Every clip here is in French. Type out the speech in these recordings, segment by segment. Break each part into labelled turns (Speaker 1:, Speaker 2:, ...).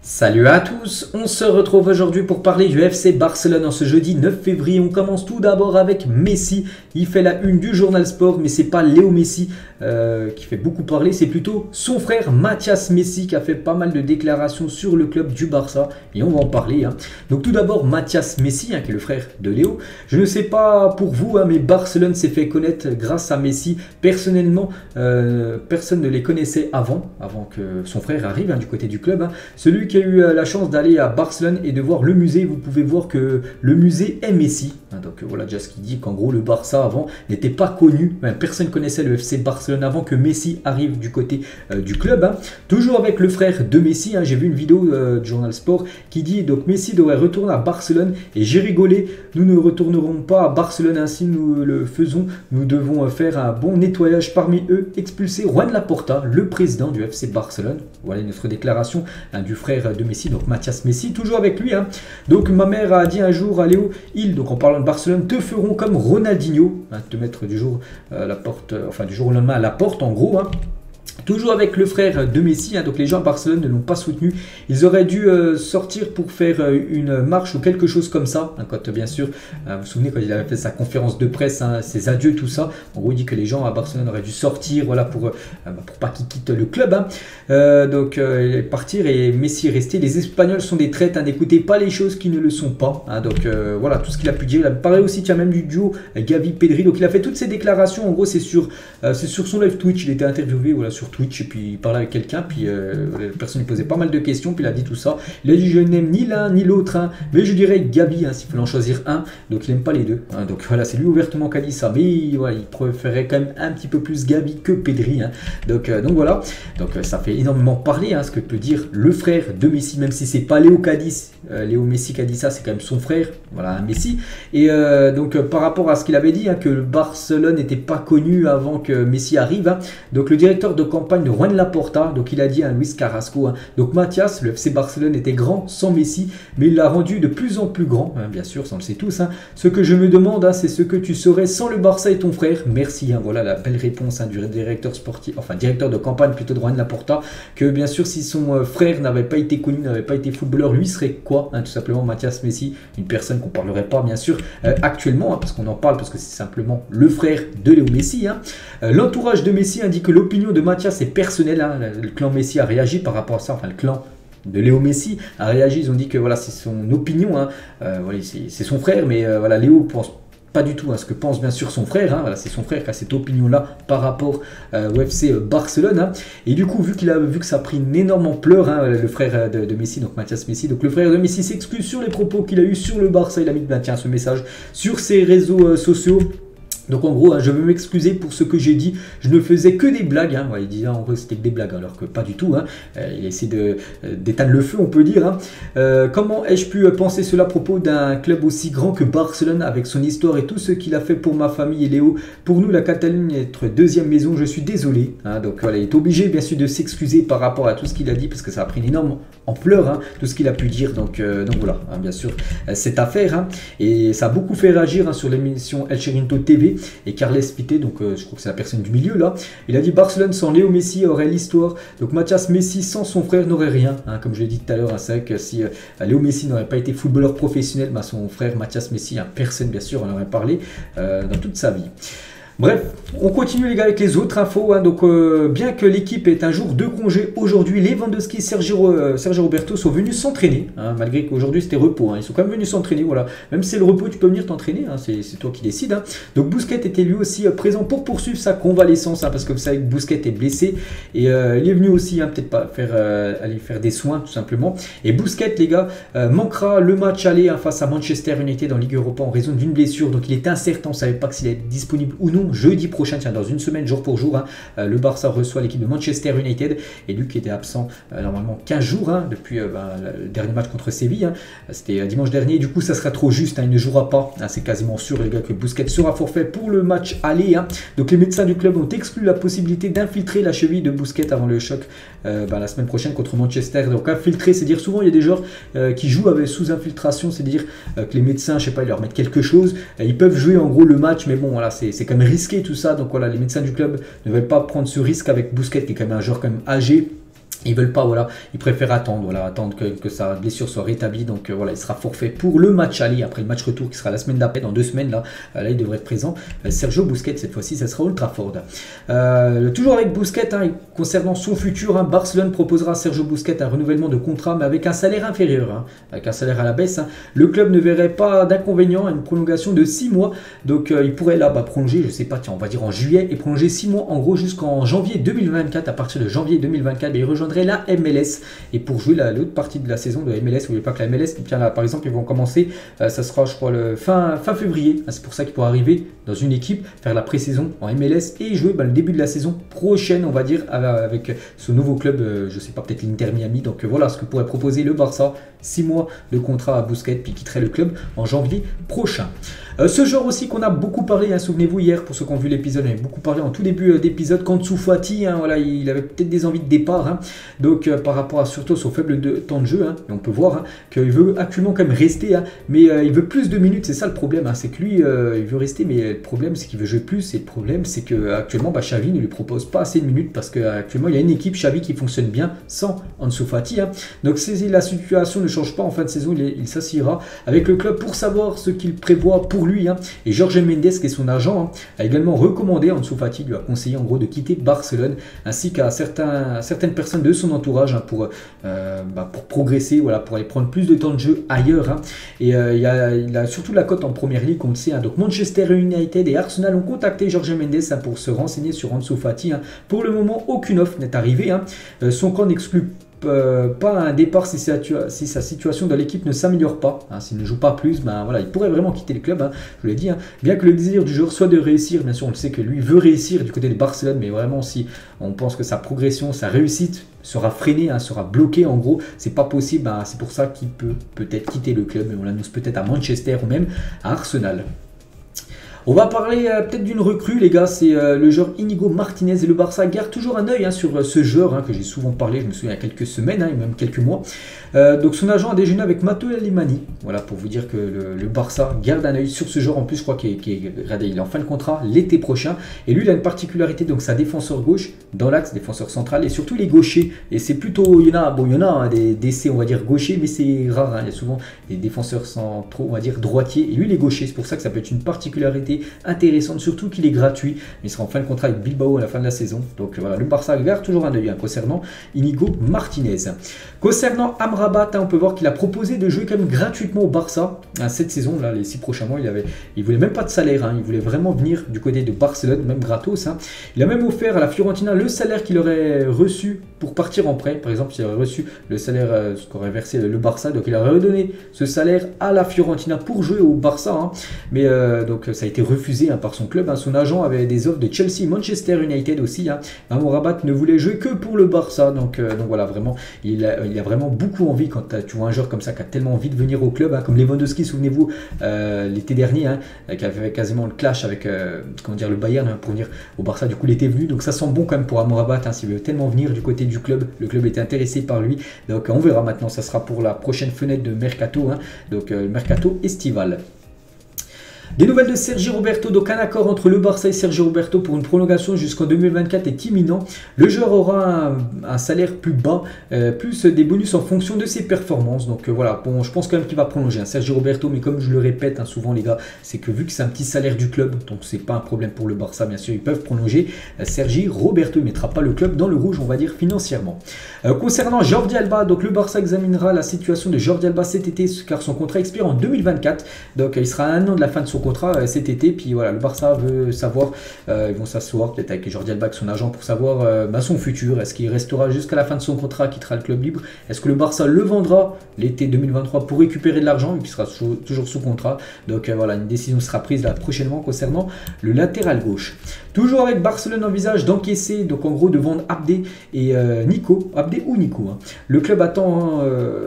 Speaker 1: Salut à tous, on se retrouve aujourd'hui pour parler du FC Barcelone en ce jeudi 9 février. On commence tout d'abord avec Messi. Il fait la une du journal Sport, mais c'est pas Léo Messi qui fait beaucoup parler, c'est plutôt son frère Mathias Messi qui a fait pas mal de déclarations sur le club du Barça et on va en parler. Donc tout d'abord Mathias Messi, qui est le frère de Léo. Je ne sais pas pour vous, mais Barcelone s'est fait connaître grâce à Messi. Personnellement, personne ne les connaissait avant que son frère arrive du côté du club. Celui qui a eu la chance d'aller à Barcelone et de voir le musée, vous pouvez voir que le musée est Messi. Donc voilà déjà ce qui dit qu'en gros le Barça avant n'était pas connu, personne connaissait le FC Barcelone avant que Messi arrive du côté du club. Toujours avec le frère de Messi, j'ai vu une vidéo du journal Sport qui dit donc Messi devrait retourner à Barcelone et j'ai rigolé, nous ne retournerons pas à Barcelone si nous le faisons, nous devons faire un bon nettoyage parmi eux, expulser Juan Laporta, le président du FC Barcelone. Voilà notre déclaration du frère de Messi, donc Mathias Messi, toujours avec lui. Donc ma mère a dit un jour à Léo, donc en parlant de Barcelone, te feront comme Ronaldinho, te mettre du jour la porte, enfin du jour au lendemain à la porte en gros. Toujours avec le frère de Messi, donc les gens à Barcelone ne l'ont pas soutenu. Ils auraient dû sortir pour faire une marche ou quelque chose comme ça. Quand bien sûr, vous vous souvenez quand il avait fait sa conférence de presse, ses adieux, tout ça. En gros, il dit que les gens à Barcelone auraient dû sortir, voilà, pour pas qu'il quitte le club. Donc partir et Messi est resté. Les Espagnols sont des traites, n'écoutez pas les choses qui ne le sont pas. Donc voilà, tout ce qu'il a pu dire. Il paraît aussi, tiens, même du duo Gavi-Pedri. Donc il a fait toutes ces déclarations. En gros, c'est sur son live Twitch. Il était interviewé, voilà, sur Twitch et puis il parlait avec quelqu'un, puis la personne lui posait pas mal de questions, puis il a dit tout ça. Il a dit je n'aime ni l'un ni l'autre, mais je dirais Gavi s'il fallait en choisir un, donc il n'aime pas les deux. Donc voilà, c'est lui ouvertement qui a dit ça, mais voilà, il préférait quand même un petit peu plus Gavi que Pedri. Donc voilà, donc ça fait énormément parler ce que peut dire le frère de Messi, même si c'est pas Léo Cadiz, Léo Messi qui a dit ça, c'est quand même son frère, voilà, Messi. Et donc par rapport à ce qu'il avait dit, que le Barcelone n'était pas connu avant que Messi arrive, donc le directeur de campagne de Juan Laporta, donc il a dit à Luis Carrasco, donc Mathias, le FC Barcelone était grand sans Messi, mais il l'a rendu de plus en plus grand, bien sûr, ça on le sait tous. Ce que je me demande, c'est ce que tu serais sans le Barça et ton frère. Merci, voilà la belle réponse du directeur sportif, enfin directeur de campagne plutôt de Juan Laporta, que bien sûr si son frère n'avait pas été connu, n'avait pas été footballeur, lui serait quoi, tout simplement Mathias Messi, une personne qu'on parlerait pas bien sûr actuellement, parce qu'on en parle parce que c'est simplement le frère de Léo Messi. L'entourage de Messi indique que l'opinion de Mathias est personnelle, le clan Messi a réagi par rapport à ça, enfin le clan de Léo Messi a réagi, ils ont dit que voilà c'est son opinion, voilà, c'est son frère, mais voilà Léo pense pas du tout à ce que pense bien sûr son frère, voilà, c'est son frère qui a cette opinion là par rapport au FC Barcelone, et du coup vu que ça a pris une énorme ampleur, le frère de Messi, donc Mathias Messi, donc le frère de Messi s'excuse sur les propos qu'il a eu sur le Barça, il a mis ce message sur ses réseaux sociaux. Donc en gros, je veux m'excuser pour ce que j'ai dit, je ne faisais que des blagues, il dit en gros c'était que des blagues, alors que pas du tout, il essaie d'éteindre le feu on peut dire. Comment ai-je pu penser cela à propos d'un club aussi grand que Barcelone, avec son histoire et tout ce qu'il a fait pour ma famille et Léo, pour nous la Catalogne est notre deuxième maison, je suis désolé. Donc voilà, il est obligé bien sûr de s'excuser par rapport à tout ce qu'il a dit, parce que ça a pris une énorme ampleur, tout ce qu'il a pu dire, donc voilà, bien sûr, cette affaire, et ça a beaucoup fait réagir sur l'émission El Chiringuito TV. Et Carles Pité, donc je crois que c'est la personne du milieu là, il a dit Barcelone sans Léo Messi aurait l'histoire, donc Mathias Messi sans son frère n'aurait rien, comme je l'ai dit tout à l'heure, c'est vrai que si Léo Messi n'aurait pas été footballeur professionnel, son frère Mathias Messi, personne bien sûr en aurait parlé dans toute sa vie. Bref, on continue les gars avec les autres infos. Donc bien que l'équipe ait un jour de congé aujourd'hui, Lewandowski et Sergio Roberto sont venus s'entraîner, malgré qu'aujourd'hui c'était repos. Ils sont quand même venus s'entraîner, voilà. Même si c'est le repos, tu peux venir t'entraîner, c'est toi qui décides. Donc Busquets était lui aussi présent pour poursuivre sa convalescence, parce que vous savez que Busquets est blessé, et il est venu aussi peut-être pas aller faire des soins tout simplement. Et Busquets les gars manquera le match aller face à Manchester United en Ligue Europa en raison d'une blessure, donc il est incertain, on ne savait pas s'il est disponible ou non. Jeudi prochain, dans une semaine, jour pour jour, le Barça reçoit l'équipe de Manchester United, et lui qui était absent normalement 15 jours depuis le dernier match contre Séville, c'était dimanche dernier. Du coup ça sera trop juste, il ne jouera pas, c'est quasiment sûr les gars que Busquets sera forfait pour le match aller. Donc les médecins du club ont exclu la possibilité d'infiltrer la cheville de Busquets avant le choc la semaine prochaine contre Manchester. Donc infiltrer, c'est dire souvent il y a des joueurs qui jouent avec sous infiltration, c'est dire que les médecins, je sais pas, ils leur mettent quelque chose, ils peuvent jouer en gros le match, mais bon voilà, c'est quand même risqué tout ça, donc voilà, les médecins du club ne veulent pas prendre ce risque avec Busquets qui est quand même un joueur quand même âgé. Ils veulent pas, voilà, ils préfèrent attendre, voilà, attendre que sa blessure soit rétablie. Donc voilà, il sera forfait pour le match aller, après le match retour qui sera la semaine d'après, dans 2 semaines là, là il devrait être présent. Sergio Busquets, cette fois-ci, ça sera Old Trafford. Toujours avec Busquets, hein, concernant son futur, hein, Barcelone proposera à Sergio Busquets un renouvellement de contrat, mais avec un salaire inférieur, hein, avec un salaire à la baisse. Hein. Le club ne verrait pas d'inconvénient à une prolongation de 6 mois. Donc il pourrait là prolonger, je sais pas, tiens, on va dire en juillet, et prolonger 6 mois en gros jusqu'en janvier 2024. À partir de janvier 2024, il rejoindrait la MLS, et pour jouer l'autre partie de la saison de MLS. N'oubliez pas que la MLS, tiens, là, par exemple, ils vont commencer, ça sera je crois le fin février, c'est pour ça qu'il pourra arriver dans une équipe, faire la pré-saison en MLS et jouer le début de la saison prochaine, on va dire, avec ce nouveau club, je sais pas, peut-être l'Inter Miami. Donc voilà ce que pourrait proposer le Barça, 6 mois de contrat à Busquets, puis quitterait le club en janvier prochain. Ce joueur aussi qu'on a beaucoup parlé, hein, souvenez-vous hier, pour ceux qui ont vu l'épisode, on a beaucoup parlé en tout début d'épisode, Ansu Fati, hein, voilà, il avait peut-être des envies de départ, hein, donc par rapport à surtout son faible temps de jeu, hein, et on peut voir hein, qu'il veut actuellement quand même rester, hein, mais il veut plus de minutes, c'est ça le problème, hein, c'est que lui il veut rester, mais le problème c'est qu'il veut jouer plus, et le problème c'est que actuellement Xavi ne lui propose pas assez de minutes, parce qu'actuellement il y a une équipe Xavi qui fonctionne bien sans Ansu Fati, hein, donc si la situation ne change pas en fin de saison, il s'assiera avec le club pour savoir ce qu'il prévoit pour lui, hein. Et Jorge Mendes, qui est son agent, hein, a également recommandé, Ansu Fati lui a conseillé en gros de quitter Barcelone, ainsi qu'à certaines personnes de son entourage, hein, pour progresser, voilà, pour aller prendre plus de temps de jeu ailleurs, hein. Et il a surtout la cote en première ligue, on le sait, hein. Donc Manchester United et Arsenal ont contacté Jorge Mendes, hein, pour se renseigner sur Ansu Fati, hein. Pour le moment, aucune offre n'est arrivée, hein. Son camp n'exclut pas un départ si sa situation dans l'équipe ne s'améliore pas, hein, s'il ne joue pas plus, voilà, il pourrait vraiment quitter le club, hein, je vous l'ai dit, hein. Bien que le désir du joueur soit de réussir, bien sûr on le sait que lui veut réussir du côté de Barcelone, mais vraiment si on pense que sa progression, sa réussite sera freinée, hein, sera bloquée, en gros c'est pas possible, hein, c'est pour ça qu'il peut peut-être quitter le club, mais on l'annonce peut-être à Manchester ou même à Arsenal. On va parler peut-être d'une recrue, les gars, c'est le joueur Inigo Martinez, et le Barça garde toujours un œil, hein, sur ce joueur, hein, que j'ai souvent parlé, je me souviens il y a quelques semaines, hein, et même quelques mois. Donc son agent a déjeuné avec Matteo Alemany, voilà, pour vous dire que le Barça garde un œil sur ce joueur. En plus je crois qu'il est en fin de contrat l'été prochain, et lui il a une particularité, donc sa défenseur gauche dans l'axe, défenseur central, et surtout les gauchers, et c'est plutôt, il y en a hein, des DC on va dire gauchers, mais c'est rare, hein, il y a souvent des défenseurs centraux on va dire droitiers, et lui il est gaucher, c'est pour ça que ça peut être une particularité intéressante, surtout qu'il est gratuit, mais il sera en fin de contrat avec Bilbao à la fin de la saison. Donc voilà, le Barça garde toujours un œil, hein, concernant Inigo Martinez. Concernant Amrabat, hein, on peut voir qu'il a proposé de jouer quand même gratuitement au Barça, hein, cette saison là, les 6 prochains mois. Il voulait même pas de salaire, hein, il voulait vraiment venir du côté de Barcelone, même gratos, hein. Il a même offert à la Fiorentina le salaire qu'il aurait reçu pour partir en prêt. Par exemple, s'il aurait reçu le salaire ce qu'aurait versé le Barça, donc il aurait redonné ce salaire à la Fiorentina pour jouer au Barça, hein. Mais donc ça a été refusé, hein, par son club, hein. Son agent avait des offres de Chelsea, Manchester United aussi, hein. Amrabat ne voulait jouer que pour le Barça, donc voilà, vraiment il a vraiment beaucoup envie. Quand tu vois un joueur comme ça qui a tellement envie de venir au club, hein, comme Lewandowski, souvenez-vous, l'été dernier, hein, qui avait fait quasiment le clash avec comment dire, le Bayern, hein, pour venir au Barça. Du coup il était venu, donc ça sent bon quand même pour Amrabat, hein, s'il veut tellement venir du côté du club. Le club était intéressé par lui, donc on verra maintenant, ça sera pour la prochaine fenêtre de mercato, hein, donc le mercato estival. Des nouvelles de Sergi Roberto, donc un accord entre le Barça et Sergi Roberto pour une prolongation jusqu'en 2024 est imminent. Le joueur aura un salaire plus bas, plus des bonus en fonction de ses performances. Donc voilà, bon, je pense quand même qu'il va prolonger, hein, Sergi Roberto, mais comme je le répète, hein, souvent les gars, c'est que vu que c'est un petit salaire du club, donc c'est pas un problème pour le Barça, bien sûr, ils peuvent prolonger. Sergi Roberto ne mettra pas le club dans le rouge, on va dire, financièrement. Concernant Jordi Alba, donc le Barça examinera la situation de Jordi Alba cet été, car son contrat expire en 2024, donc il sera à 1 an de la fin de son contrat cet été. Puis voilà, le Barça veut savoir, ils vont s'asseoir peut-être avec Jordi Alba, avec son agent, pour savoir son futur. Est-ce qu'il restera jusqu'à la fin de son contrat, quittera le club libre? Est-ce que le Barça le vendra l'été 2023 pour récupérer de l'argent, et qui sera toujours sous contrat? Donc voilà, une décision sera prise là prochainement concernant le latéral gauche. Toujours avec Barcelone, envisage d'encaisser, donc en gros de vendre Abdé et Nico, Abdé ou Nico, hein. Le club attend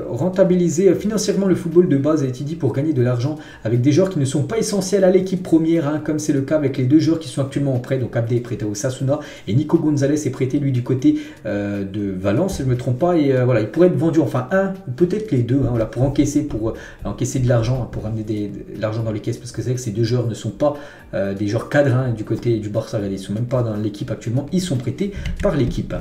Speaker 1: rentabiliser financièrement le football de base, a été dit, pour gagner de l'argent avec des joueurs qui ne sont pas essentiels à l'équipe première, hein, comme c'est le cas avec les deux joueurs qui sont actuellement en prêt. Donc Abdé est prêté au Sasuna et Nico Gonzalez est prêté lui du côté de Valence, si je ne me trompe pas. Et voilà, il pourrait être vendu, enfin un ou peut-être les deux, hein, voilà, pour encaisser de l'argent, hein, pour ramener de l'argent dans les caisses, parce que c'est vrai que ces deux joueurs ne sont pas des joueurs cadres, hein, du côté du Barça. Barça, regardez, ils sont même pas dans l'équipe actuellement, ils sont prêtés par l'équipe.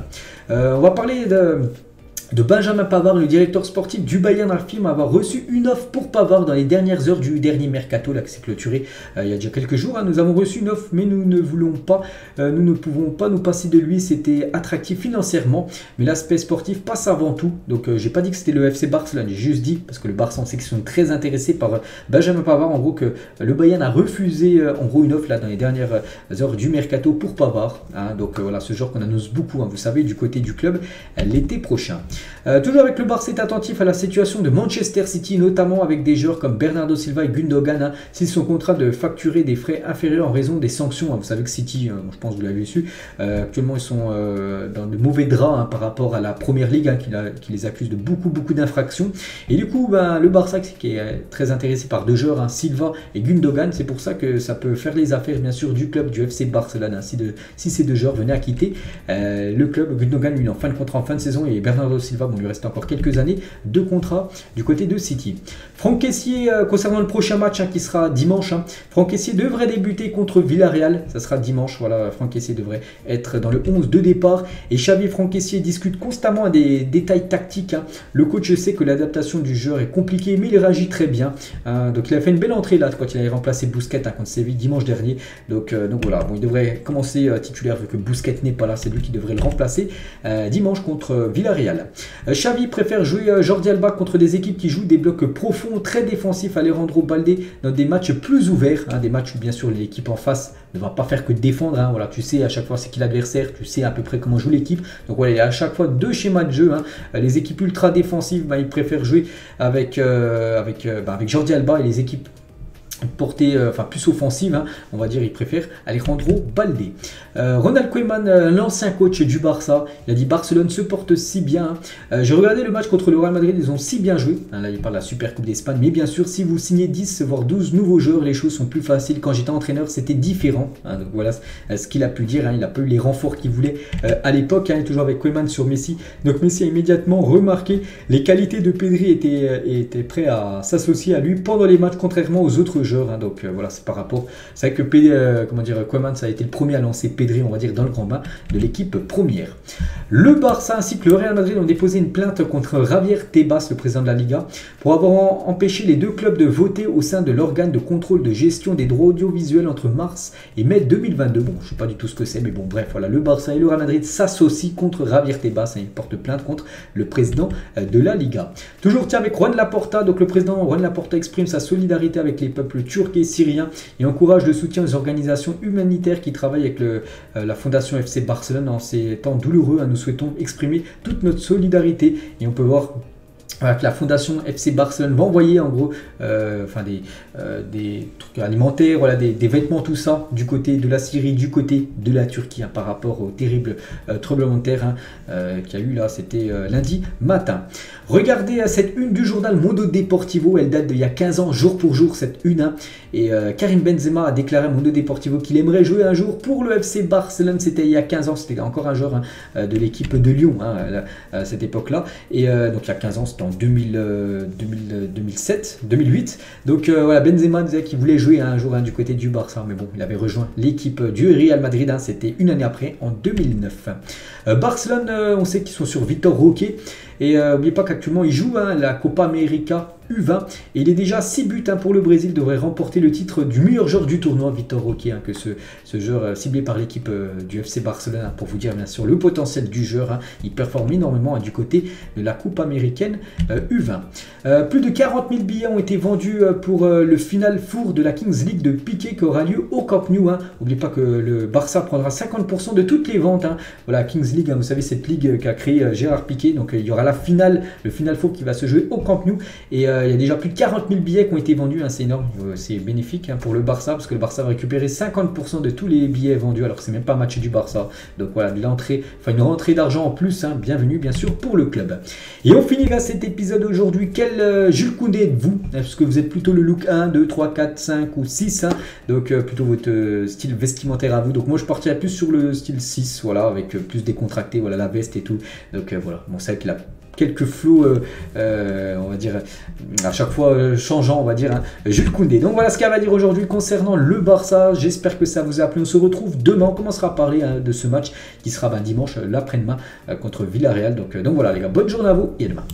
Speaker 1: On va parler de Benjamin Pavard, le directeur sportif du Bayern, affirme avoir reçu une offre pour Pavard dans les dernières heures du dernier mercato là, qui s'est clôturé il y a déjà quelques jours. Nous avons reçu une offre, mais nous ne voulons pas, nous ne pouvons pas nous passer de lui. C'était attractif financièrement, mais l'aspect sportif passe avant tout. Donc, j'ai pas dit que c'était le FC Barcelone, j'ai juste dit, parce que le Barça, on sait qu'ils sont très intéressés par Benjamin Pavard. En gros, que le Bayern a refusé en gros une offre là dans les dernières heures du mercato pour Pavard. Donc, voilà, ce genre qu'on annonce beaucoup, vous savez, du côté du club l'été prochain. Toujours avec le Barça est attentif à la situation de Manchester City, notamment avec des joueurs comme Bernardo Silva et Gundogan, s'ils sont contraints de facturer des frais inférieurs en raison des sanctions. Vous savez que City, je pense que vous l'avez su, actuellement ils sont dans de mauvais draps par rapport à la Première Ligue qui les accuse de beaucoup d'infractions. Et du coup, le Barça qui est très intéressé par deux joueurs, Silva et Gundogan, c'est pour ça que ça peut faire les affaires bien sûr du club du FC Barcelone. Si ces deux joueurs venaient à quitter le club, Gundogan lui en fin de contrat en fin de saison et Bernardo Silva, il lui reste encore quelques années de contrat du côté de City. Franck Kessié, concernant le prochain match qui sera dimanche, Franck Kessié devrait débuter contre Villarreal, ça sera dimanche, voilà, Franck Kessié devrait être dans le 11 de départ, et Xavi et Franck Kessié discutent constamment des détails tactiques. Le coach sait que l'adaptation du joueur est compliquée, mais il réagit très bien, donc il a fait une belle entrée là, quand il avait remplacé Busquets contre Séville dimanche dernier, donc voilà, il devrait commencer titulaire vu que Busquets n'est pas là, c'est lui qui devrait le remplacer dimanche contre Villarreal. Xavi préfère jouer Jordi Alba contre des équipes qui jouent des blocs profonds, très défensifs, Alejandro Baldé dans des matchs plus ouverts, des matchs où bien sûr l'équipe en face ne va pas faire que défendre, voilà, tu sais à chaque fois c'est qui l'adversaire, tu sais à peu près comment joue l'équipe, donc voilà, il y a à chaque fois deux schémas de jeu, les équipes ultra défensives, ils préfèrent jouer avec Jordi Alba, et les équipes portée, plus offensive, on va dire, il préfère Alejandro Baldé. Ronald Koeman, l'ancien coach du Barça, il a dit Barcelone se porte si bien. J'ai regardé le match contre le Real Madrid, ils ont si bien joué. Là, il parle de la Super Coupe d'Espagne, mais bien sûr, si vous signez 10 voire 12 nouveaux joueurs, les choses sont plus faciles. Quand j'étais entraîneur, c'était différent. Donc voilà ce qu'il a pu dire. Il a pas eu les renforts qu'il voulait à l'époque. Il est toujours avec Koeman sur Messi. Donc Messi a immédiatement remarqué les qualités de Pedri, était prêt à s'associer à lui pendant les matchs, contrairement aux autres joueurs. Donc voilà, c'est par rapport, c'est vrai que Koeman, ça a été le premier à lancer Pedri, on va dire, dans le grand bain de l'équipe première. Le Barça ainsi que le Real Madrid ont déposé une plainte contre Javier Tebas, le président de la Liga, pour avoir empêché les deux clubs de voter au sein de l'organe de contrôle de gestion des droits audiovisuels entre mars et mai 2022. Bon, je ne sais pas du tout ce que c'est, mais bon, bref, voilà, le Barça et le Real Madrid s'associent contre Javier Tebas, ils portent plainte contre le président de la Liga. Toujours avec Juan Laporta, donc le président Juan Laporta exprime sa solidarité avec les peuples turcs et syriens et encourage le soutien aux organisations humanitaires qui travaillent avec la Fondation FC Barcelone en ces temps douloureux. Nous souhaitons exprimer toute notre solidarité, et on peut voir que la Fondation FC Barcelone va envoyer en gros des trucs alimentaires, voilà, des vêtements, tout ça, du côté de la Syrie, du côté de la Turquie, par rapport au terrible tremblement de terre qu'il y a eu là, c'était lundi matin. Regardez cette une du journal Mundo Deportivo, elle date d'il y a 15 ans, jour pour jour, cette une, et Karim Benzema a déclaré à Mundo Deportivo qu'il aimerait jouer un jour pour le FC Barcelone. C'était il y a 15 ans, c'était encore un joueur de l'équipe de Lyon à cette époque-là, et donc il y a 15 ans, c'était en 2008. Donc voilà, Benzema disait qu'il voulait jouer un jour du côté du Barça, mais bon, il avait rejoint l'équipe du Real Madrid, c'était une année après, en 2009. Barcelone, on sait qu'ils sont sur Vitor Roque, et n'oubliez pas qu'actuellement il joue la Copa América U20, et il est déjà 6 buts pour le Brésil, devrait remporter le titre du meilleur joueur du tournoi, Vitor Roque, que ce joueur ciblé par l'équipe du FC Barcelone, pour vous dire bien sûr le potentiel du joueur, il performe énormément du côté de la Coupe américaine U20. Plus de 40 000 billets ont été vendus pour le Final Four de la Kings League de Piqué qui aura lieu au Camp Nou. N'oubliez pas que le Barça prendra 50% de toutes les ventes. Voilà, Kings League, vous savez, cette ligue qu'a créé Gérard Piqué. Donc il y aura la finale, le Final Four qui va se jouer au Camp Nou. Et il y a déjà plus de 40 000 billets qui ont été vendus. C'est énorme, c'est bénéfique pour le Barça, parce que le Barça va récupérer 50% de tous les billets vendus, alors que c'est même pas un match du Barça. Donc voilà, une rentrée d'argent en plus. Bienvenue bien sûr pour le club. Et on finira cet épisode aujourd'hui. Quel Jules Koundé êtes-vous? Est-ce que vous êtes plutôt le look 1, 2, 3, 4, 5 ou 6 Donc plutôt votre style vestimentaire à vous. Donc moi je partirais plus sur le style 6, voilà, avec plus décontracté, voilà, la veste et tout. Donc voilà, bon, c'est vrai qu'il a quelques flots, on va dire, à chaque fois changeants, on va dire, hein, Jules Koundé. Donc voilà ce qu'il y a à dire aujourd'hui concernant le Barça. J'espère que ça vous a plu. On se retrouve demain. On commencera à parler de ce match qui sera dimanche, l'après-demain, contre Villarreal. Donc voilà les gars, bonne journée à vous et à demain.